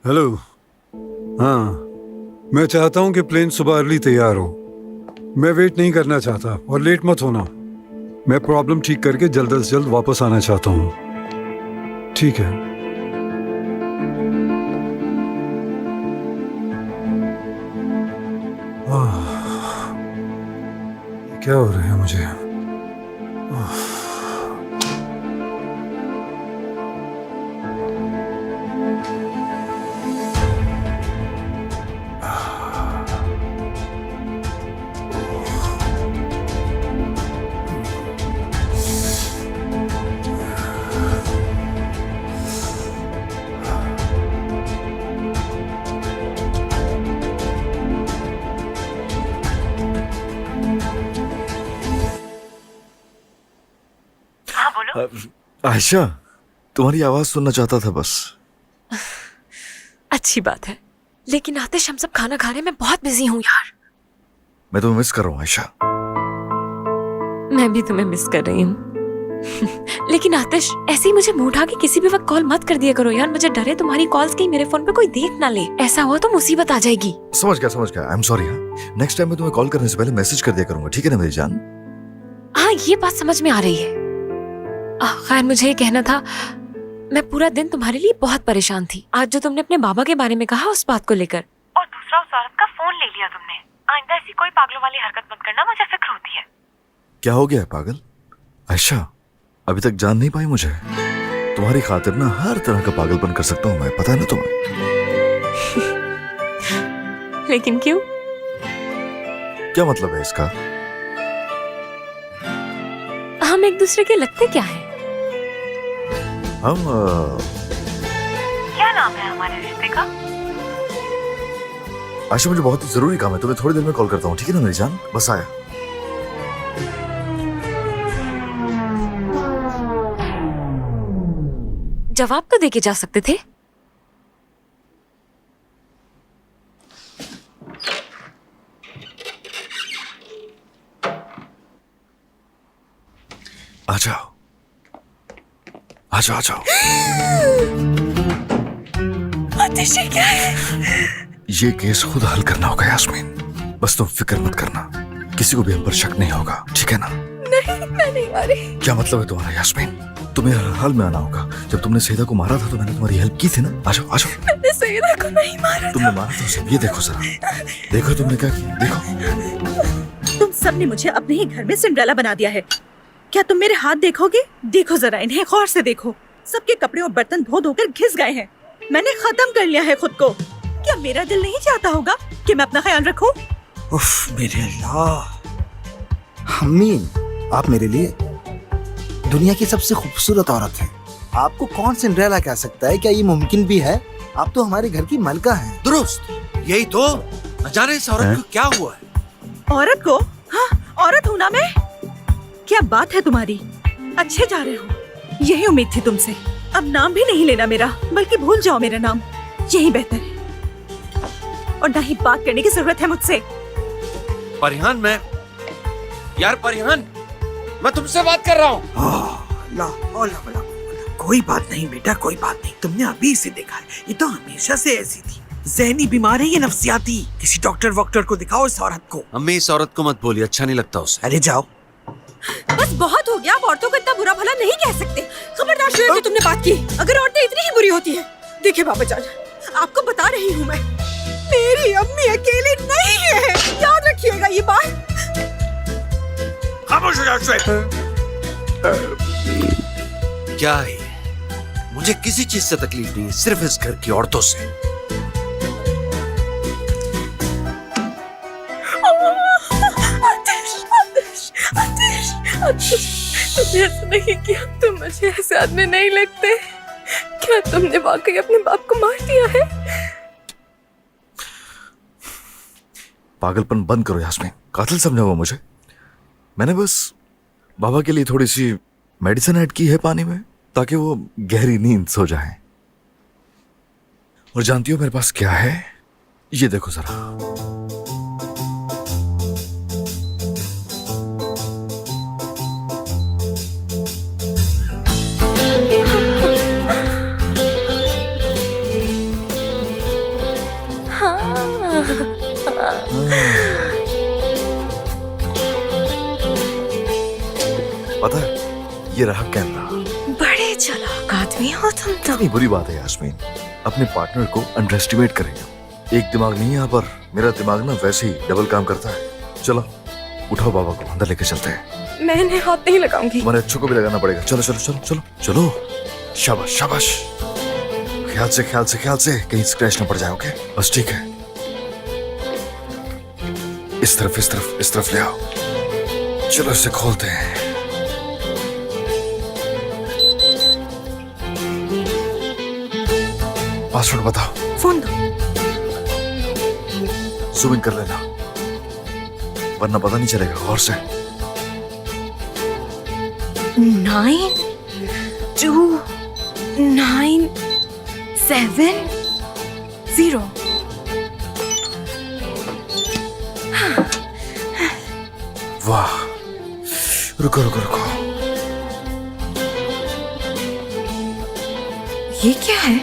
Hello. हाँ, मैं चाहता हूँ कि प्लेन सुबह अर्ली तैयार हो। मैं वेट नहीं करना चाहता और लेट मत होना। मैं प्रॉब्लम ठीक करके जल्द से जल्द वापस आना चाहता हूँ। ठीक है। क्या हो रहा है मुझे? आयशा, तुम्हारी आवाज सुनना चाहता था बस। अच्छी बात है, लेकिन आतिश हम सब खाना खाने में बहुत बिजी हूँ यार। मैं तुम्हें मिस कर रहा हूँ आयशा। मैं भी तुम्हें मिस कर रही हूँ। लेकिन आतिश, ऐसे ही मुझे मुंह उठा के किसी भी वक्त कॉल मत कर दिया करो यार। मुझे डर है तुम्हारी कॉल्स कहीं मेरे फोन पे कोई देख ना ले। ऐसा हुआ तो मुसीबत आ जाएगी। समझ गया। I am sorry. Next time मैं तुम्हें कॉल करने से पहले मैसेज कर दिया करूंगा, ठीक है ना मेरी जान? हाँ, ये बात समझ में आ रही है। खैर, मुझे ये कहना था, मैं पूरा दिन तुम्हारे लिए बहुत परेशान थी। आज जो तुमने अपने बाबा के बारे में कहा उस बात को लेकर, और दूसरा उस औरत का फोन ले लिया तुमने। आइंदा ऐसी कोई पागलों वाली हरकत मत करना, मुझे फिक्र होती है। क्या हो गया है पागल? आयशा, अभी तक जान नहीं पाई मुझे। तुम्हारी खातिर ना हर तरह का पागलपन कर सकता हूँ मैं, पता है ना तुम्हें? लेकिन क्यों? क्या मतलब है इसका? हम एक दूसरे के लगते क्या हैं? हम क्या नाम है हमारे रिश्ते का? आयशा, मुझे बहुत जरूरी काम है, तुम्हें थोड़ी देर में कॉल करता हूँ, ठीक है ना मेरी जान? बस आया। जवाब तो देके जा सकते थे। आ जाओ। आतिश, ये क्या है? ये केस खुद हल करना होगा यास्मीन। बस तुम फिक्र मत करना, किसी को भी हम पर शक नहीं होगा, ठीक है ना? नहीं, मैं नहीं आ रही। क्या मतलब है तुम्हारा यास्मीन? तुम्हें हर हाल में आना होगा। जब तुमने सईदा को मारा था तो मैंने तुम्हारी हेल्प की थी ना। आ जाओ। मैंने सईदा को नहीं मारा। तुमने मारा था उसे। ये देखो जरा, देखो तुमने क्या किया, देखो। तुम सब ने मुझे अपने ही घर में सिंड्रेला बना दिया है। क्या तुम मेरे हाथ देखोगे? देखो जरा, इन्हें गौर से देखो। सबके कपड़े और बर्तन धो धोकर घिस गए हैं। मैंने खत्म कर लिया है खुद को। क्या मेरा दिल नहीं चाहता होगा कि मैं अपना ख्याल रखूं? उफ, मेरे अल्लाह। अम्मी, आप मेरे लिए दुनिया की सबसे खूबसूरत औरत है। आपको कौन सिंड्रेला कह सकता है? क्या ये मुमकिन भी है? आप तो हमारे घर की मलका हैं। दुरुस्त, यही तो। न जाने इस औरत को क्या हुआ है। औरत को? हाँ, औरत हूँ ना मैं। क्या बात है तुम्हारी? अच्छे जा रहे हो, यही उम्मीद थी तुमसे। अब नाम भी नहीं लेना मेरा, बल्कि भूल जाओ मेरा नाम, यही बेहतर है। और ना ही बात करने की जरूरत है मुझसे। परिहान, परिहान, मैं तुमसे बात कर रहा हूँ। कोई बात नहीं बेटा, कोई बात नहीं। तुमने अभी इसे देखा है, ये तो हमेशा से ऐसी थी। ज़हनी बीमार है ये, नफ्सियाती। किसी डॉक्टर वॉक्टर को दिखाओ इस औरत को। अम्मी, इस औरत को मत बोलिए, अच्छा नहीं लगता उसे। अरे जाओ। बस बहुत हो गया। आप औरतों को इतना बुरा भला नहीं कह सकते। खबरदार शुएब जो तुमने बात की। अगर औरतें इतनी ही बुरी होती हैं। देखिए बाबा जान, आपको बता रही हूँ मैं, मेरी अम्मी अकेली नहीं है, याद रखिएगा ये बात। खामोश हो जाओ शुएब। क्या है? मुझे किसी चीज से तकलीफ नहीं है, सिर्फ इस घर की औरतों से। तुमने ऐसा नहीं किया। तुम मुझे ऐसे आदमी नहीं लगते। क्या तुमने वाकई अपने बाप को मार दिया है? पागलपन बंद करो यास्मीन, कातिल समझा वो मुझे। मैंने बस बाबा के लिए थोड़ी सी मेडिसिन ऐड की है पानी में, ताकि वो गहरी नींद सो जाए। और जानती हो मेरे पास क्या है? ये देखो जरा। पता है, ये रहा कैमरा। बड़े चालाक आदमी हो तुम तो। कितनी बुरी बात है यास्मीन, अपने पार्टनर को अंडर एस्टिमेट करेगा। एक दिमाग नहीं है यहाँ पर, मेरा दिमाग ना वैसे ही डबल काम करता है। चलो उठाओ, बाबा को अंदर लेके चलते हैं। मैंने हाथ नहीं लगाऊंगी। हमारे अच्छों को भी लगाना पड़ेगा। चलो चलो चलो चलो चलो, शाबाश शाबाश। ख्याल से ख्याल से ख्याल से, कहीं स्क्रैच ना पड़ जाए। ओके बस ठीक है। इस तरफ इस तरफ इस तरफ ले आओ। चलो इसे खोलते हैं। पासवर्ड बताओ। फोन दो। जूम इन कर लेना, वरना पता नहीं चलेगा। गौर से। 9 2 9 7 0। वाह, रुको रुको रुको। ये क्या है?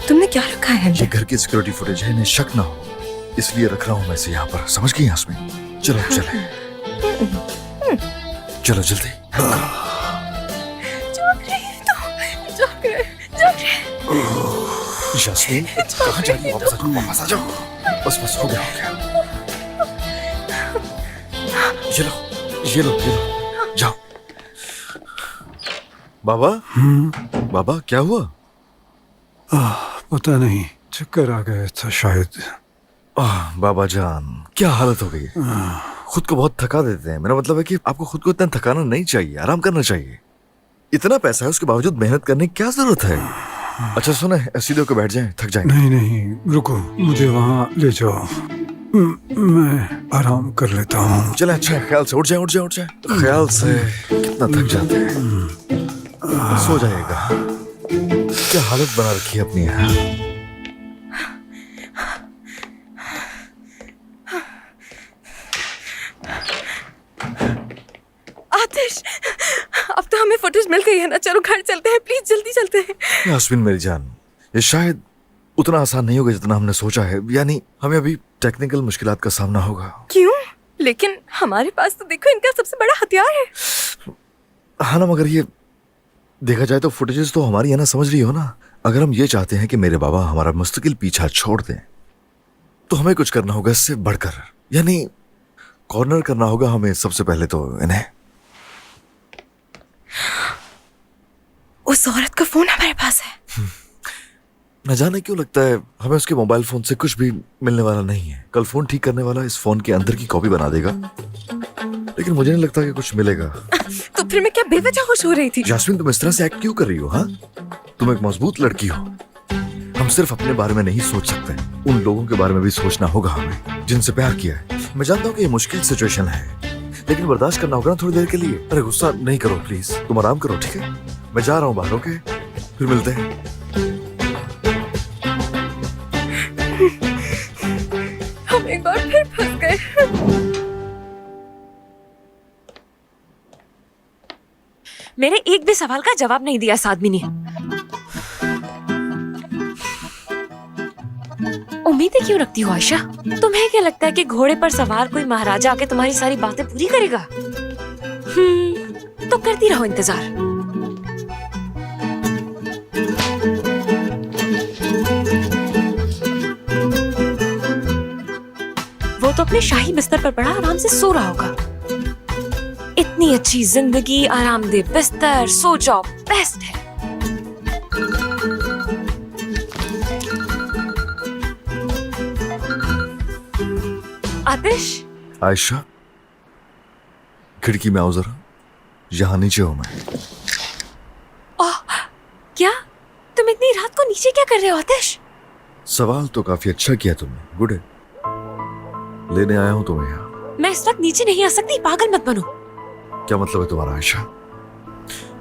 तुमने क्या रखा है ये घर की सिक्योरिटी फुटेज है, इन्हें शक ना हो इसलिए रख रहा हूं मैं इसे यहाँ पर। समझ गई यास्मीन? चलो चले, चलो जल्दी। यास्मीन कहाँ जा रही हो? वापस आ जाओ। बस बस हो गया हो गया। ये लो ये लो ये लो, जाओ। बाबा बाबा क्या हुआ? पता नहीं, चक्कर आ गया था शायद। बाबा जान क्या हालत हो गई है? खुद को बहुत थका देते हैं। मेरा मतलब है कि आपको खुद को इतना थकाना नहीं चाहिए, आराम करना चाहिए। इतना पैसा है, उसके बावजूद मेहनत करने की क्या जरूरत है? अच्छा सुने, सीधे होकर बैठ जाएं, थक जाएंगे। नहीं नहीं रुको, मुझे वहाँ ले जाओ, मैं आराम कर लेता हूँ। चले अच्छा है, ख्याल से उठ जाए उठ जाए उठ जाए। ख्याल से कितना थक जाते हैं। सो जाएगा। क्या हालत बना रखी है अपनी यहाँ। आतिश, अब तो हमें फुटेज मिल गई है ना। चलो घर चलते हैं, प्लीज जल्दी चलते हैं। यास्मीन मेरी जान, ये शायद उतना आसान नहीं होगा जितना हमने सोचा है। यानी हमें अभी टेक्निकल मुश्किलात का सामना होगा। क्यों? लेकिन हमारे पास तो देखो इनका सबसे बड़ा हथियार है। हाँ ना, मगर ये देखा जाए तो फुटेजेस तो हमारी है ना, समझ रही हो ना। अगर हम ये चाहते हैं कि मेरे बाबा हमारा मुस्तकिल पीछा छोड़ दें तो हमें कुछ करना होगा इससे बढ़कर। यानी कॉर्नर करना होगा हमें सबसे पहले तो इन्हें। उस औरत का फोन हमारे पास है। न जाने क्यों लगता है हमें उसके मोबाइल फोन से कुछ भी मिलने वाला नहीं है। कल फोन ठीक करने वाला इस फोन के अंदर की कॉपी बना देगा, लेकिन मुझे नहीं लगता कि कुछ मिलेगा। तो फिर मैं क्या बेवजह खुश हो रही थी? यास्मीन तुम इस तरह से एक्ट क्यों कर रही हो? हाँ, तुम एक मजबूत लड़की हो। हम सिर्फ अपने बारे में नहीं सोच सकते, उन लोगों के बारे में भी सोचना होगा हमें जिनसे प्यार किया है। मैं जानता हूँ कि ये मुश्किल सिचुएशन है, लेकिन बर्दाश्त करना होगा ना थोड़ी देर के लिए। अरे गुस्सा नहीं करो प्लीज, तुम आराम करो ठीक है? मैं जा रहा हूँ बाहर। ओके, फिर मिलते हैं। हम एक बार फिर फंस गए। मेरे एक भी सवाल का जवाब नहीं दिया इस आदमी ने। उम्मीदें क्यों रखती हो आयशा? तुम्हें क्या लगता है कि घोड़े पर सवार कोई महाराजा आके तुम्हारी सारी बातें पूरी करेगा? तो करती रहो इंतजार। वो तो अपने शाही बिस्तर पर पड़ा आराम से सो रहा होगा। इतनी अच्छी जिंदगी, आरामदेह बिस्तर, सो जाओ, बेस्ट है। आतिश, आयशा खिड़की में आओ जरा, यहाँ नीचे हूं मैं। ओह, क्या तुम इतनी रात को नीचे क्या कर रहे हो आतिश? सवाल तो काफी अच्छा किया तुमने, गुड है। लेने आया हूं तुम्हें यहाँ। मैं इस वक्त नीचे नहीं आ सकती, पागल मत बनो। क्या मतलब है तुम्हारा आयशा?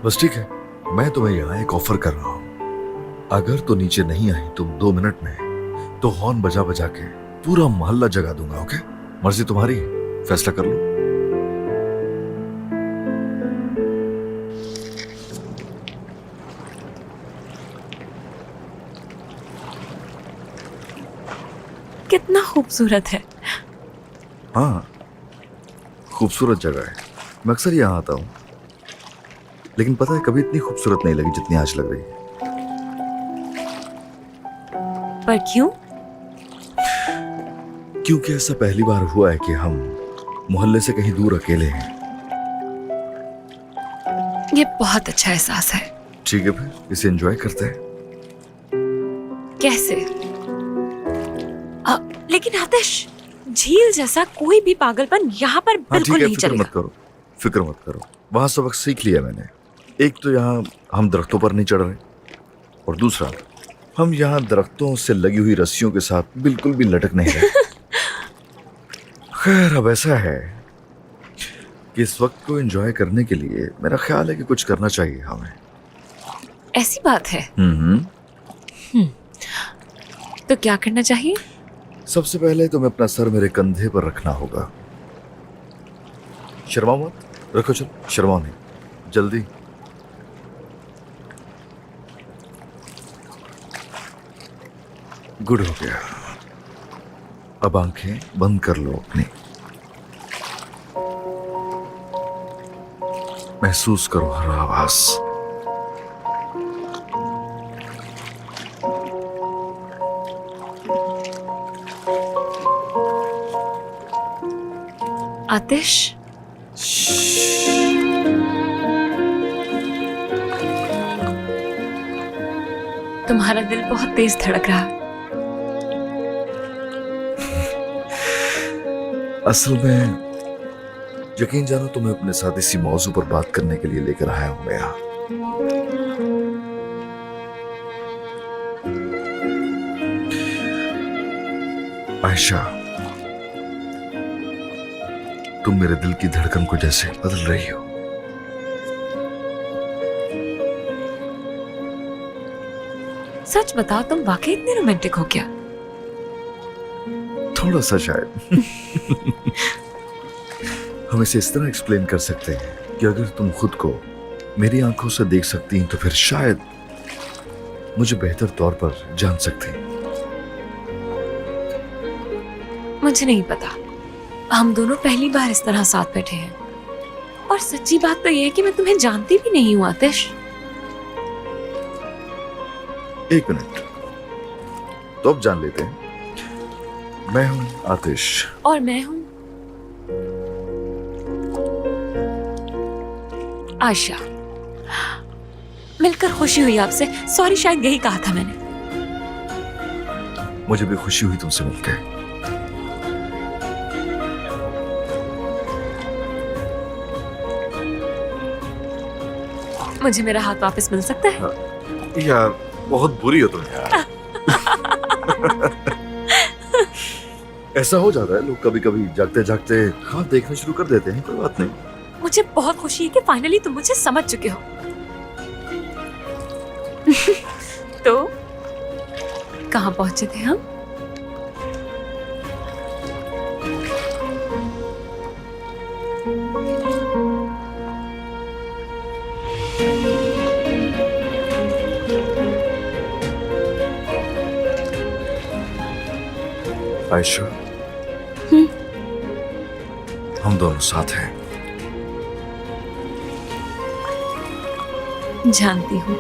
बस ठीक है, मैं तुम्हें यहाँ एक ऑफर कर रहा हूँ। अगर तो नीचे नहीं आई तुम 2 मिनट में, तो हॉर्न बजा बजा के पूरा मोहल्ला जगा दूंगा। ओके, मर्जी तुम्हारी, फैसला कर लो। कितना खूबसूरत है। हाँ, खूबसूरत जगह है। मैं अक्सर यहाँ आता हूँ, लेकिन पता है कभी इतनी खूबसूरत नहीं लगी जितनी आज लग रही है। पर क्यों? क्योंकि ऐसा पहली बार हुआ है कि हम मोहल्ले से कहीं दूर अकेले हैं। ये बहुत अच्छा एहसास है। ठीक है, फिर इसे एंजॉय करते हैं। कैसे? लेकिन आतिश, झील जैसा कोई भी पागलपन यहाँ पर हाँ ठीक बिल्कुल है, नहीं चलेगा। फिक्र मत करो। वहां सबक सीख लिया मैंने। एक तो यहाँ हम दरख्तों पर नहीं चढ़ रहे, और दूसरा हम यहाँ दरख्तों से लगी हुई रस्सियों के साथ बिल्कुल भी लटक नहीं रहे। खैर, अब ऐसा है कि इस वक्त को एंजॉय करने के लिए मेरा ख्याल है कि कुछ करना चाहिए हमें। ऐसी बात है? तो क्या करना चाहिए? सबसे पहले तुम्हें अपना सर मेरे कंधे पर रखना होगा। शर्माओ मत, रखो। चलो, शर्माओ नहीं, जल्दी। गुड हो गया। अब आंखें बंद कर लो अपनी। महसूस करो हर आवाज। आतिश, तुम्हारा दिल बहुत तेज धड़क रहा। असल में यकीन जानो तो मैं अपने साथ इसी मौजू पर बात करने के लिए लेकर आया हूं मैं यहाँ। आयशा, तुम मेरे दिल की धड़कन को जैसे बदल रही हो। सच बताओ, तुम वाकई इतने रोमांटिक हो क्या? थोड़ा सा शायद। हम इसे इस तरह एक्सप्लेन कर सकते हैं कि अगर तुम खुद को मेरी आंखों से देख सकती तो फिर शायद मुझे बेहतर तौर पर जान सकती। मुझे नहीं पता, हम दोनों पहली बार इस तरह साथ बैठे हैं। और सच्ची बात तो यह है कि मैं तुम्हें जानती भी नहीं हूँ आतिश। एक मिनट, तो अब जान लेते हैं। मैं हूं आतिश। और मैं हूँ आयशा। मिलकर खुशी हुई आपसे। सॉरी, शायद यही कहा था मैंने। मुझे भी खुशी हुई तुमसे मिलकर। मुझे मेरा हाथ वापस मिल सकता है? यार, बहुत बुरी हो तुम यार। ऐसा हो जाता है, लोग कभी कभी जागते जागते हाथ देखना शुरू कर देते हैं। कोई बात नहीं। मुझे बहुत खुशी है कि फाइनली तुम मुझे समझ चुके हो। तो कहाँ पहुंचे थे हम? आयशा, हम दोनों साथ हैं। जानती हूँ।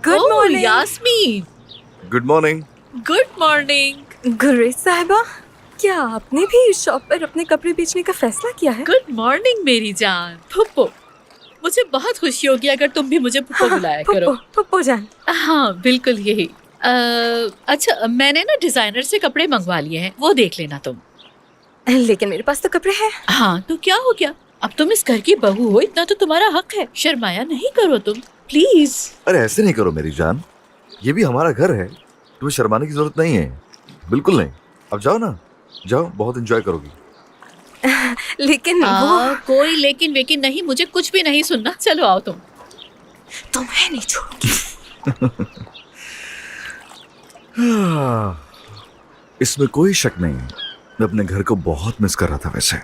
Good morning Yasmin. Good morning. Good morning. Gurez साहिबा, क्या आपने भी इस शॉप पर अपने कपड़े बेचने का फैसला किया है? गुड मॉर्निंग मेरी जान। फुप्पो, मुझे बहुत खुशी होगी अगर तुम भी मुझे फुप्पो बुलाया करो। फुप्पो जान। हाँ बिल्कुल यही। अच्छा, मैंने ना डिजाइनर से कपड़े मंगवा लिए हैं, वो देख लेना तुम। लेकिन मेरे पास तो कपड़े हैं। हाँ तो क्या हो गया, अब तुम इस घर की बहू हो, इतना तो तुम्हारा हक है। शर्माया नहीं करो तुम, प्लीज। अरे ऐसे नहीं करो मेरी जान, ये भी हमारा घर है। तुम्हें शर्माने की जरूरत नहीं है, बिल्कुल नहीं। अब जाओ ना, जाओ, बहुत एंजॉय करोगी। लेकिन वो कोई लेकिन वेकिन नहीं, मुझे कुछ भी नहीं सुनना। चलो आओ तुम। तुम्हें नहीं छोड़ूंगी। इसमें कोई शक नहीं, मैं अपने घर को बहुत मिस कर रहा था वैसे।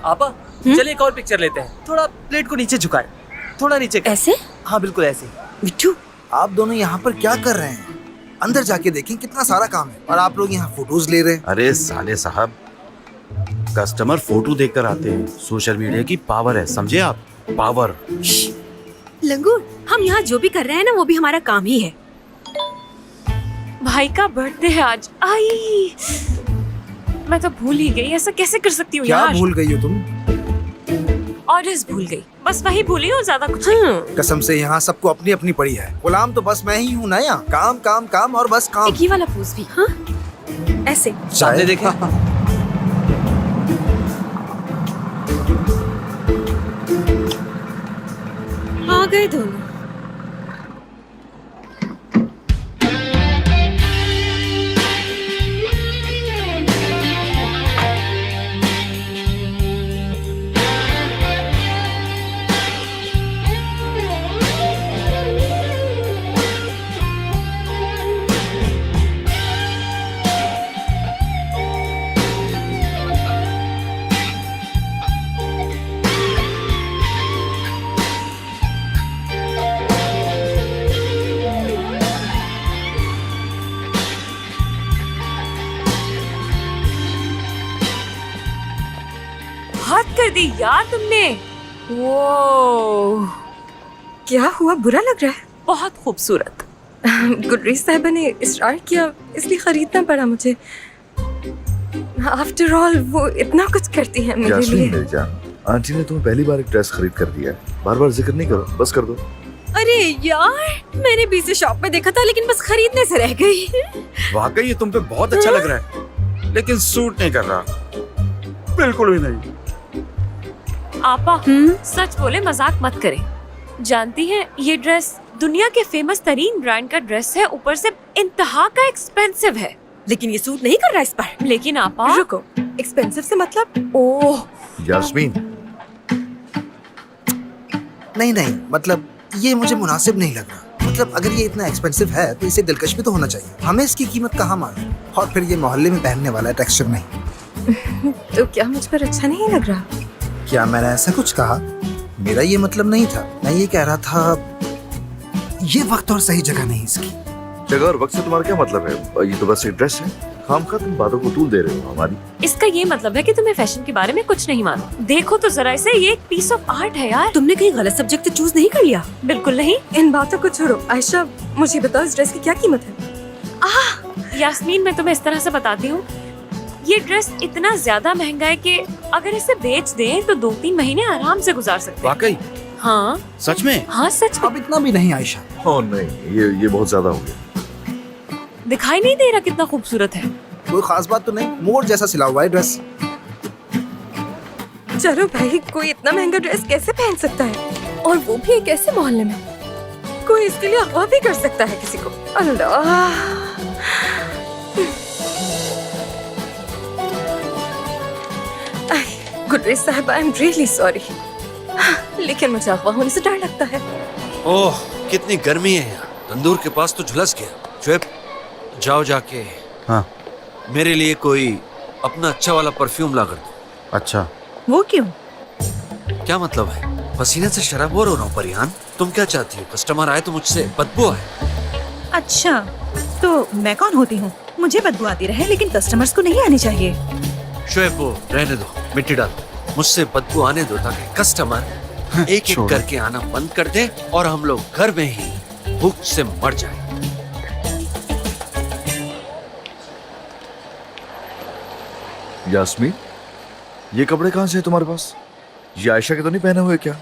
आपा चलिए एक और पिक्चर लेते हैं। थोड़ा प्लेट को नीचे झुकाए, थोड़ा नीचे कर। ऐसे? हाँ बिल्कुल ऐसे। मिट्टू, आप दोनों यहाँ पर क्या कर रहे हैं? अंदर जाके देखें, कितना सारा काम है और आप लोग यहाँ फोटोज ले रहे हैं। अरे साले साहब, कस्टमर फोटो देखकर आते हैं। सोशल मीडिया की पावर है, समझे आप? पावर। लंगूर, हम यहाँ जो भी कर रहे हैं ना वो भी हमारा काम ही है। भाई का बर्थडे है आज। आई, मैं तो भूल ही गई। ऐसा कैसे कर सकती हूँ क्या यार? भूल गई हो तुम? ऑर्डर्स भूल गई, बस वही भूली हूँ, ज्यादा कुछ नहीं। कसम से यहाँ सबको अपनी अपनी पड़ी है। गुलाम तो बस मैं ही हूँ ना यहाँ। काम काम काम और बस काम। एक ही वाला पोज भी। हाँ ऐसे। सामने देखें। आ गए दोनों। हद कर दी यार तुमने। वो क्या हुआ, बुरा लग रहा है? बहुत खूबसूरत। गुडरीज साहिबा ने इसरार किया इसलिए खरीदना पड़ा मुझे। आफ्टर ऑल वो इतना कुछ करती है मेरे यास्मीन लिए। मेरी जान, आंटी ने तुम्हें पहली बार एक ड्रेस खरीद कर दिया है। बार बार जिक्र नहीं करो, बस कर दो। अरे यार, मैंने भी इसे शॉप में देखा था लेकिन बस खरीदने से रह गई। वाकई ये तुम पे बहुत अच्छा लग रहा है, लेकिन सूट नहीं कर रहा, बिल्कुल भी नहीं। आपा सच बोले, मजाक मत करें। जानती हैं ये ड्रेस दुनिया के फेमस तरीन ब्रांड का ड्रेस है, ऊपर से इंतहा का एक्सपेंसिव है। लेकिन ये सूट नहीं कर रहा इस पर। लेकिन आपा रुको, एक्सपेंसिव से मतलब? ओह यास्मीन, नहीं नहीं, मतलब ये मुझे मुनासिब नहीं लग रहा। मतलब अगर ये इतना एक्सपेंसिव है तो इसे दिलकश भी तो होना चाहिए। हमें इसकी कीमत कहाँ मालूम? और फिर ये मोहल्ले में पहनने वाला टेक्सचर नहीं। तो क्या मुझ पर अच्छा नहीं लग रहा? क्या मैंने ऐसा कुछ कहा? मेरा ये मतलब नहीं था। मैं ये कह रहा था ये वक्त और सही जगह नहीं इसकी। जगह और वक्त से तुम्हारा क्या मतलब है? ये तो बस एक ड्रेस है। खामखा तुम बातों को तूल दे रहे हो हमारी। इसका ये मतलब है कि तुम्हें फैशन के बारे में कुछ नहीं मालूम। देखो तो जरा इसे, ये एक पीस ऑफ आर्ट है यार। तुमने कहीं गलत सब्जेक्ट चूज नहीं कर लिया? बिल्कुल नहीं। इन बातों को छोड़ो। आयशा, मुझे बताओ इस ड्रेस की क्या कीमत है? यास्मीन, मैं तुम्हें इस तरह से बताती हूँ, ये ड्रेस इतना ज्यादा महंगा है कि अगर इसे बेच दें तो 2-3 महीने आराम से गुजार सकते हैं। वाकई? हाँ सच में? हाँ सच में। अब इतना भी नहीं आयशा। ओह नहीं, ये बहुत ज्यादा हो गया। दिखाई नहीं दे रहा कितना खूबसूरत है? कोई खास बात तो नहीं, मोर जैसा सिला हुआ है ड्रेस। चलो भाई, कोई इतना महंगा ड्रेस कैसे पहन सकता है, और वो भी एक ऐसे मोहल्ले में? कोई इसके लिए अगवा भी कर सकता है किसी को। अल्लाह। गुडरीज साहब, आई एम रियली सॉरी, लेकिन मुझे अगवा होने से डर लगता है। ओह कितनी गर्मी है यहाँ, तंदूर के पास तो झुलस गया। शुएब, जाओ जाके हाँ मेरे लिए कोई अपना अच्छा वाला परफ्यूम ला कर दो। अच्छा, वो क्यों? क्या मतलब है? पसीने से शराबोर हो रहा हूँ। परियान, तुम क्या चाहती हो? कस्टमर आए तो मुझसे बदबू आए? अच्छा, तो मैं कौन होती हूँ मुझे बदबू आती रहे, लेकिन कस्टमर्स को नहीं आनी चाहिए। शुएब, वो रहने दो, मिट्टी डाल। मुझसे बदबू आने दो ताकि कस्टमर एक एक छोड़ो। करके आना बंद कर दे और हम लोग घर में ही भूख से मर जाए। यास्मीन, ये कपड़े कहाँ से है तुम्हारे पास? ये आयशा के तो नहीं पहने हुए क्या?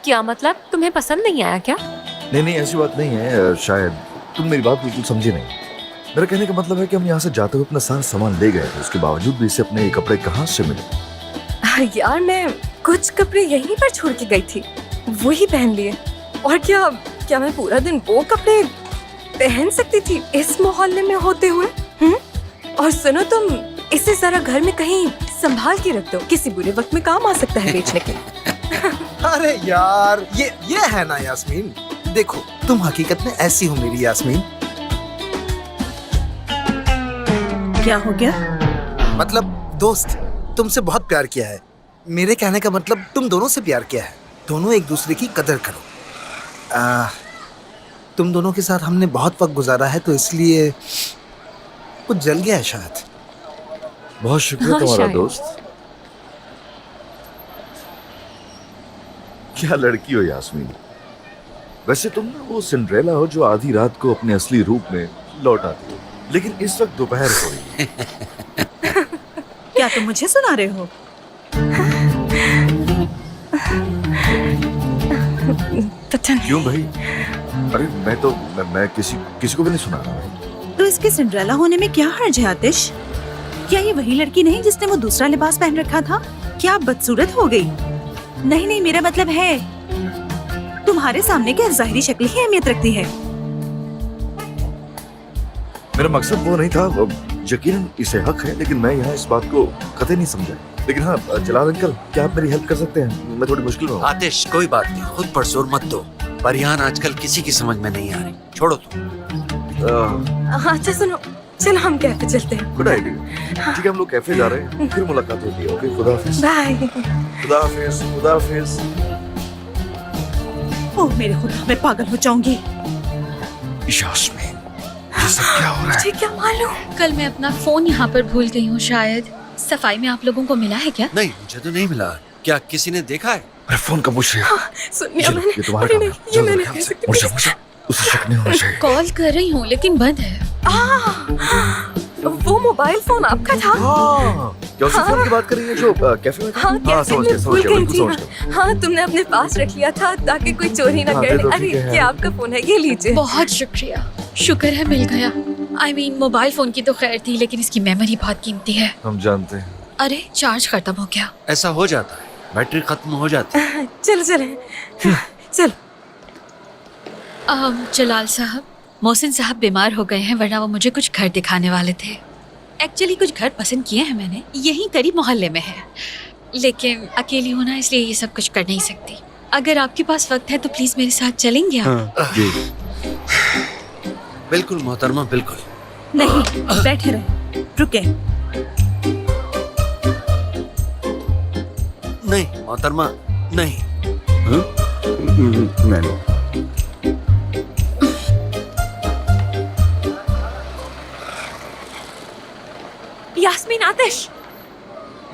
क्या मतलब, तुम्हें पसंद नहीं आया क्या? नहीं नहीं, ऐसी बात नहीं है। शायद तुम मेरी बात बिल्कुल समझी नहीं। मेरा कहने का मतलब है कि हम यहाँ से जाते हुए अपना सारा सामान ले गए, उसके बावजूद भी इसे अपने ये कपड़े कहाँ से मिले? यार, मैं कुछ कपड़े यहीं पर छोड़ के गई थी, वही पहन लिए। और क्या मैं पूरा दिन वो कपड़े पहन सकती थी इस मोहल्ले में होते हुए? और सुनो, तुम इसे जरा घर में कहीं संभाल के रख दो, किसी बुरे वक्त में काम आ सकता है बेचने के लिए। अरे यार ये है ना यास्मीन, देखो तुम हकीकत में ऐसी हो मेरी यास्मीन। क्या हो गया? मतलब दोस्त, तुमसे बहुत प्यार किया है। मेरे कहने का मतलब तुम दोनों से प्यार किया है। दोनों एक दूसरे की कदर करो। तुम दोनों के साथ हमने बहुत वक्त गुजारा है, तो इसलिए कुछ जल गया है शायद। बहुत शुक्रिया हाँ, तुम्हारा शायद। दोस्त। क्या लड़की हो यास्मीन। वैसे तुम ना वो सिंड्रेला हो जो आधी रात को अपने असली रूप में लौट आती हो, लेकिन इस वक्त दोपहर हो रही है। क्या तुम मुझे सुना रहे हो? पता नहीं। क्यों भाई? अरे मैं किसी को भी नहीं सुना रहा। तो इसके सिंड्रेला होने में क्या हर्ज है आतिश? क्या ये वही लड़की नहीं जिसने वो दूसरा लिबास पहन रखा था? क्या आप बदसूरत हो गई? नहीं, मेरा मतलब है तुम्हारे सामने क्या जाहिरी शक्ल ही अहमियत रखती है। मेरा मकसद वो नहीं था। यकीनन इसे हक है, लेकिन मैं यहाँ इस बात को कतई नहीं समझा। लेकिन हाँ जलाल अंकल, क्या आप मेरी हेल्प कर सकते हैं? मैं थोड़ी मुश्किल में हूँ। आतिश कोई बात नहीं, खुद पर जोर मत दो। परियान आजकल किसी की समझ में नहीं आ रही, छोड़ो तुम। अच्छा सुनो, चलो हम कैफे चलते हैं। Good idea. ठीक है, हम लोग कैफे जा रहे हैं, फिर मुलाकात होती है। ओके, खुदा हाफिज। बाय। खुदा हाफिज। खुदा हाफिज। ओह मेरे खुदा, मैं पागल हो जाऊंगी। यास्मीन, ये सब क्या हो रहा है? मुझे क्या मालूम। कल मैं अपना फोन यहाँ पर भूल गई हूँ शायद। सफाई में आप लोगों को मिला है क्या? नहीं, मुझे तो नहीं मिला। क्या किसी ने देखा है? अरे फोन कब पूछ रही हो? सुनिए मैंने, ये तुम्हारा अरे काम है। नहीं, ये मैं जल्दी नहीं ध्यान कह से। सकती। मुझे उसे शक नहीं होना चाहिए। कॉल कर रही हूँ लेकिन बंद है। वो मोबाइल फोन आपका था? हाँ, क्या उसी फोन की बात कर रही है जो कैफे में था? हाँ, कैफे समझ में गया, भूल गई बिल्कुल थी। समझ गया। हाँ, तुमने अपने पास रख लिया था ताकि कोई चोरी ना हाँ, करे। दे दो, अरे ठीक है। ये आपका फोन है, ये लीजिए। बहुत शुक्रिया, शुक्र है मिल गया। I mean, मोबाइल फोन की तो खैर थी, लेकिन इसकी मेमोरी बहुत कीमती है। हम जानते हैं। अरे चार्ज खत्म हो गया। ऐसा हो जाता है, बैटरी खत्म हो जाती है। चलो चले, चल। जलाल साहब, मोहसिन साहब बीमार हो गए हैं, वरना वो मुझे कुछ घर दिखाने वाले थे। एक्चुअली कुछ घर पसंद किए हैं मैंने, यहीं करीब मोहल्ले में है, लेकिन अकेली हूँ ना, इसलिए ये सब कुछ कर नहीं सकती। अगर आपके पास वक्त है तो प्लीज मेरे साथ चलेंगे आप? जी। बिल्कुल मोहतरमा, बिल्कुल। नहीं, बैठे रहे, रुके। नहीं मोहतरमा, नहीं। नहीं। यास्मीन, आतिश,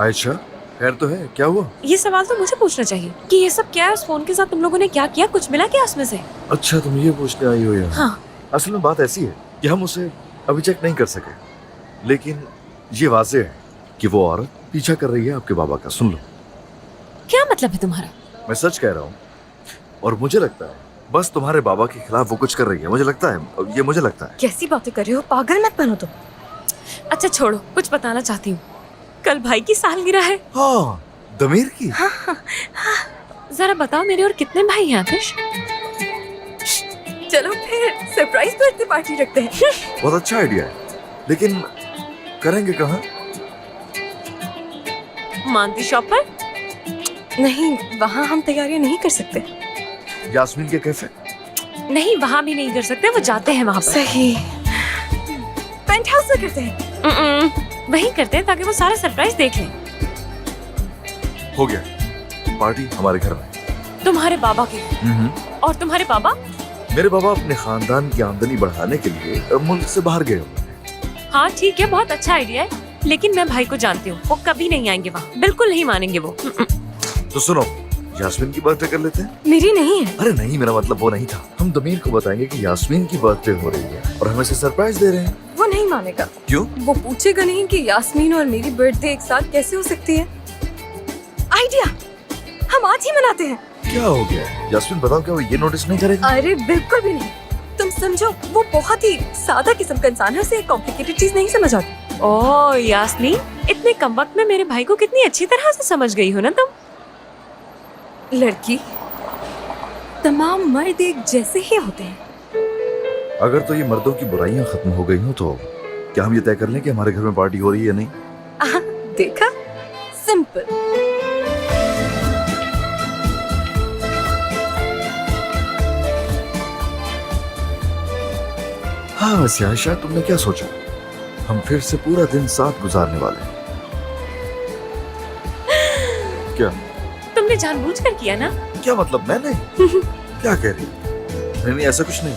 आयशा, खैर तो है? क्या हुआ? ये सवाल तो मुझे पूछना चाहिए कि ये सब क्या है। उस फोन के साथ तुम लोगों ने क्या किया? कुछ मिला क्या उसमें से? अच्छा, तुम ये पूछने आई हो यार। हाँ। असल में बात ऐसी है कि हम उसे अभी चेक नहीं कर सके, लेकिन ये वाज़ेह है कि वो औरत पीछा कर रही है आपके बाबा का। सुन लो। क्या मतलब है तुम्हारा? मैं सच कह रहा हूँ, और मुझे लगता है बस तुम्हारे बाबा के खिलाफ वो कुछ कर रही है। मुझे लगता है, ये मुझे लगता है। कैसी बातें कर रहे हो? पागल मत बनो तुम। अच्छा छोड़ो, कुछ बताना चाहती हूँ। कल भाई की सालगिरह है। हाँ, दमीर की। जरा बताओ, मेरे और कितने भाई हैं आतिश? चलो फिर सरप्राइज बर्थडे पार्टी रखते हैं। बहुत अच्छा आइडिया है, लेकिन करेंगे कहाँ? मानती शॉप पर? नहीं, वहाँ हम तैयारियां नहीं कर सकते। यास्मीन के कैफे? नहीं, वहाँ भी नहीं कर सकते, वो जाते हैं वहाँ पर। सही, पेंट हाउस में करते हैं। वही करते हैं ताकि वो सारा सरप्राइज देख लें। हो गया, पार्टी हमारे घर में। तुम्हारे बाबा के? और तुम्हारे बाबा? मेरे बाबा अपने खानदान की आमदनी बढ़ाने के लिए मुल्क से बाहर गए हुए हैं। हाँ ठीक है, बहुत अच्छा आइडिया है, लेकिन मैं भाई को जानती हूँ, वो कभी नहीं आएंगे वहाँ, बिल्कुल नहीं मानेंगे वो। तो सुनो, यास्मीन की बर्थडे कर लेते हैं। मेरी नहीं है। अरे नहीं, मेरा मतलब वो नहीं था। हम दमीर को बताएंगे कि यास्मीन की बर्थडे हो रही है और हम इसे सरप्राइज दे रहे हैं। वो नहीं मानेगा। क्यों? वो पूछेगा नहीं कि यास्मीन और मेरी बर्थडे एक साथ कैसे हो सकती है। आइडिया, हम आज ही मनाते हैं। क्या हो गया? यास्मीन बताओ, क्या वो ये नोटिस नहीं करेगा? अरे बिल्कुल भी नहीं। तुम समझो, वो बहुत ही सादा किस्म का इंसान है, उसे कॉम्प्लिकेटेड चीज नहीं समझ आती। ओह यास्मीन, इतने कम वक्त में मेरे भाई को कितनी अच्छी तरह से समझ गई हो ना तुम। लड़की, तमाम मर्द एक जैसे ही होते हैं। अगर तो ये मर्दों की बुराइयां खत्म हो गई हो तो क्या हम ये तय कर लें कि हमारे घर में पार्टी हो रही है या नहीं? देखा, सिंपल। हाँ वैसे आयशा, तुमने क्या सोचा? हम फिर से पूरा दिन साथ गुजारने वाले हैं। क्या तुमने जानबूझकर किया ना? क्या मतलब? मैंने क्या कह रही? नहीं नहीं, ऐसा कुछ नहीं।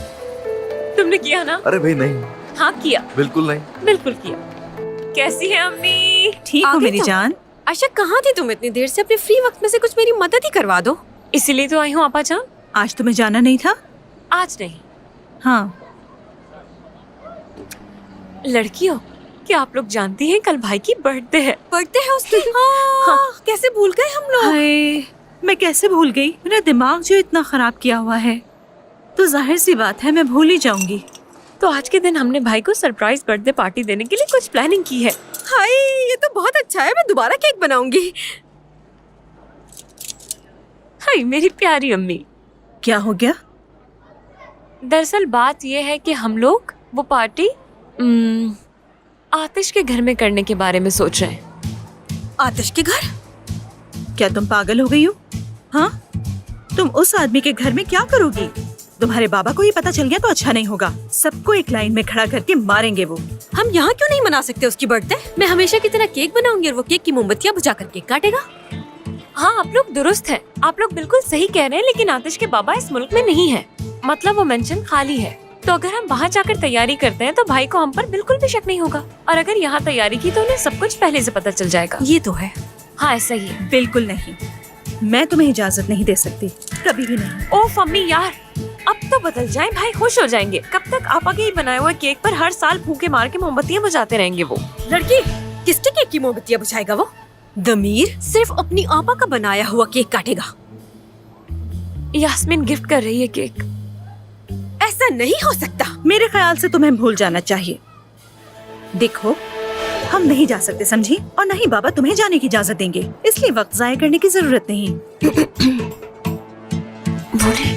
तुमने किया ना? अरे भाई नहीं, हाँ किया, बिल्कुल नहीं। बिल्कुल किया। कैसी है अम्मी? ठीक हो आगे मेरी तो- जान? आशा कहाँ थी तुम इतनी देर से? अपने फ्री वक्त में से कुछ मेरी मदद ही करवा दो। इसीलिए तो आई हूँ आपा जान। आज तुम्हें जाना नहीं था? आज नहीं। हाँ। लड़कियों, क्या आप लोग जानती हैं कल भाई की बर्थडे है? पढ़ते हैं उसकी। हाँ, कैसे भूल गए हम लोग। हाय, मैं कैसे भूल गई? मेरा दिमाग जो इतना खराब किया हुआ है, तो जाहिर सी बात है मैं भूल ही जाऊंगी। तो आज के दिन हमने भाई को सरप्राइज बर्थडे पार्टी देने के लिए कुछ प्लानिंग की है। हाय, ये तो बहुत अच्छा है। मैं दोबारा केक बनाऊंगी। हाय मेरी प्यारी अम्मी। क्या हो गया? दरअसल बात यह है कि हम लोग वो पार्टी आतिश के घर में करने के बारे में सोच रहे हैं। आतिश के घर? क्या तुम पागल हो गई हो? हाँ, तुम उस आदमी के घर में क्या करोगी? तुम्हारे बाबा को ये पता चल गया तो अच्छा नहीं होगा। सबको एक लाइन में खड़ा करके मारेंगे वो। हम यहाँ क्यों नहीं मना सकते उसकी बर्थडे? मैं हमेशा की तरह केक बनाऊंगी और वो केक की मोमबत्तियाँ बुझा कर केक काटेगा। हाँ आप लोग दुरुस्त हैं, आप लोग बिल्कुल सही कह रहे हैं, लेकिन आतिश के बाबा इस मुल्क में नहीं है। मतलब वो मेंशन खाली है। तो अगर हम वहाँ जाकर तैयारी करते हैं तो भाई को हम पर बिल्कुल भी शक नहीं होगा। और अगर यहाँ तैयारी की तो उन्हें सब कुछ पहले से पता चल जाएगा। ये तो है। हाँ ऐसा ही है। बिल्कुल नहीं, मैं तुम्हें इजाजत नहीं दे सकती, कभी भी नहीं। ओफ अम्मी यार, अब तो बदल जाएं, भाई खुश हो जाएंगे। कब तक आपा के ही बनाए हुए केक पर हर साल भूखे मार के मोमबत्तियाँ बुझाते रहेंगे वो? लड़की, किसके केक की मोमबत्तियाँ बुझाएगा वो? दमीर सिर्फ अपनी आपा का बनाया हुआ केक काटेगा। यास्मीन गिफ्ट कर रही है केक। ऐसा नहीं हो सकता। मेरे ख्याल से तुम्हें भूल जाना चाहिए। देखो, हम नहीं जा सकते समझी, और नहीं बाबा तुम्हें जाने की इजाजत देंगे, इसलिए वक्त जाया करने की जरूरत नहीं। बोले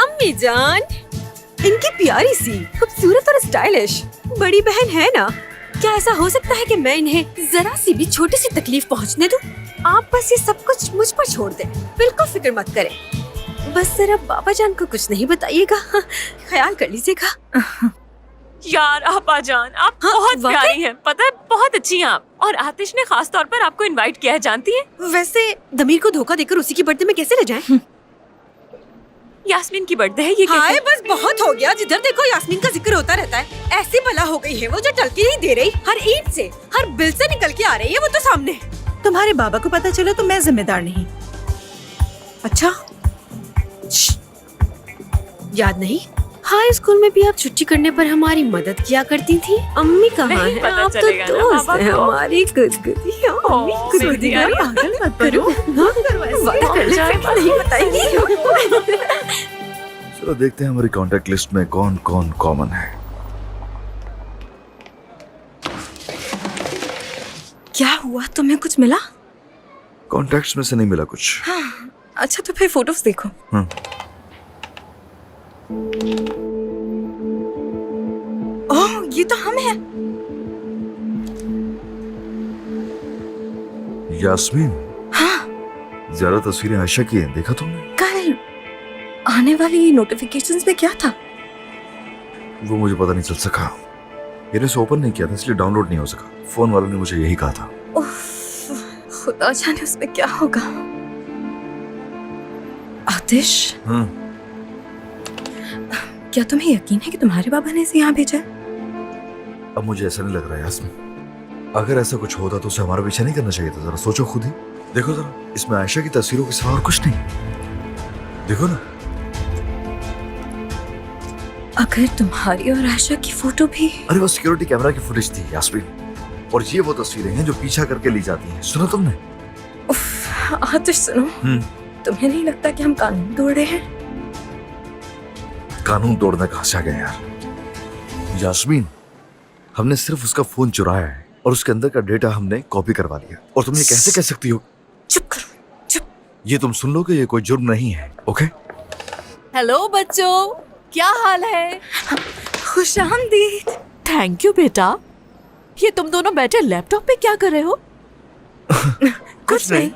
अम्मी जान, इनकी प्यारी सी, खूबसूरत और स्टाइलिश बड़ी बहन है ना। क्या ऐसा हो सकता है कि मैं इन्हें जरा सी भी छोटी सी तकलीफ पहुंचने दूं? आप बस ये सब कुछ मुझ पर छोड़ दें, बिल्कुल फिक्र मत करें। बस जरा बाबा जान को कुछ नहीं बताइएगा, ख्याल कर लीजिएगा। यार आपा जान, आप हाँ, बहुत वाकई? प्यारी हैं, पता है बहुत अच्छी हैं आप। और आतिश ने खास तौर पर आपको इनवाइट किया है, जानती हैं? वैसे दमीर को धोखा देकर उसी की बर्थडे में कैसे ले जाएं? यास्मीन की बर्थडे है ये हाय कहते- बस बहुत हो गया। जिधर देखो यास्मीन का जिक्र होता रहता है। ऐसी बला हो गई है वो जो टल के नहीं दे रही। हर ईंट से, हर बिल से निकल के आ रही है वो तो सामने। तुम्हारे बाबा को पता चला तो मैं जिम्मेदार नहीं। अच्छा, याद नहीं? हाई स्कूल में भी आप छुट्टी करने पर हमारी मदद किया करती थी। अम्मी कहाँ नहीं है? पता आप तो चलेगा ना दोस्त बाबा हैं को। हमारी। गुदगुदी अम्मी मेरी गुदगुदी। प्यारी। पागल मत करो। वादा कर ले, फिर नहीं बताएंगी। चलो देखते हैं हमारी कांटेक्ट लिस्ट में कौन कौन कॉमन है। क्या हुआ, तुम्हें कुछ मिला? कॉन्टेक्ट्स में से नहीं मिला कुछ। अच्छा तो फिर फोटोज देखो। ओह, ये तो हम हैं। यास्मीन, ज्यादा तस्वीरें आयशा की हैं, देखा तुमने? कल आने वाली नोटिफिकेशंस में क्या था? वो मुझे पता नहीं चल सका। मैंने इसे ओपन नहीं किया था इसलिए डाउनलोड नहीं हो सका। फोन वालों ने मुझे यही कहा था। उफ, खुदा जाने उसमें क्या होगा। आतिश, क्या तुम्हें यकीन है कि तुम्हारे बाबा ने इसे यहाँ भेजा है? अब मुझे ऐसा नहीं लग रहा है यास्मीन। अगर ऐसा कुछ होता तो उसे हमारा पीछा नहीं करना चाहिए था। जरा सोचो खुद ही। देखो जरा, इसमें आयशा की तस्वीरों के सिवा और कुछ नहीं। देखो ना। अगर तुम्हारी और आयशा की फोटो भी। अरे वो सिक्योरिटी कैमरा की फुटेज थी यास्मीन, और ये वो तस्वीरें हैं जो पीछा करके ली जाती हैं। सुना तुमने? उफ, आतिश सुनो, तुम्हें नहीं लगता कि हम कानून तोड़ रहे हैं? कानून तोड़ना कहाँ से आ गया यार? यास्मीन, हमने सिर्फ उसका फोन चुराया है और उसके अंदर का डेटा हमने कॉपी करवा लिया, और तुम ये कैसे कह सकती हो? चुप करो, चुप। ये तुम सुन लो कि ये कोई जुर्म नहीं है। ओके? हेलो बच्चों, क्या हाल है? खुशामदीद। थैंक यू बेटा। ये तुम दोनों बैठे लैपटॉप पे क्या कर रहे हो? कुछ नहीं।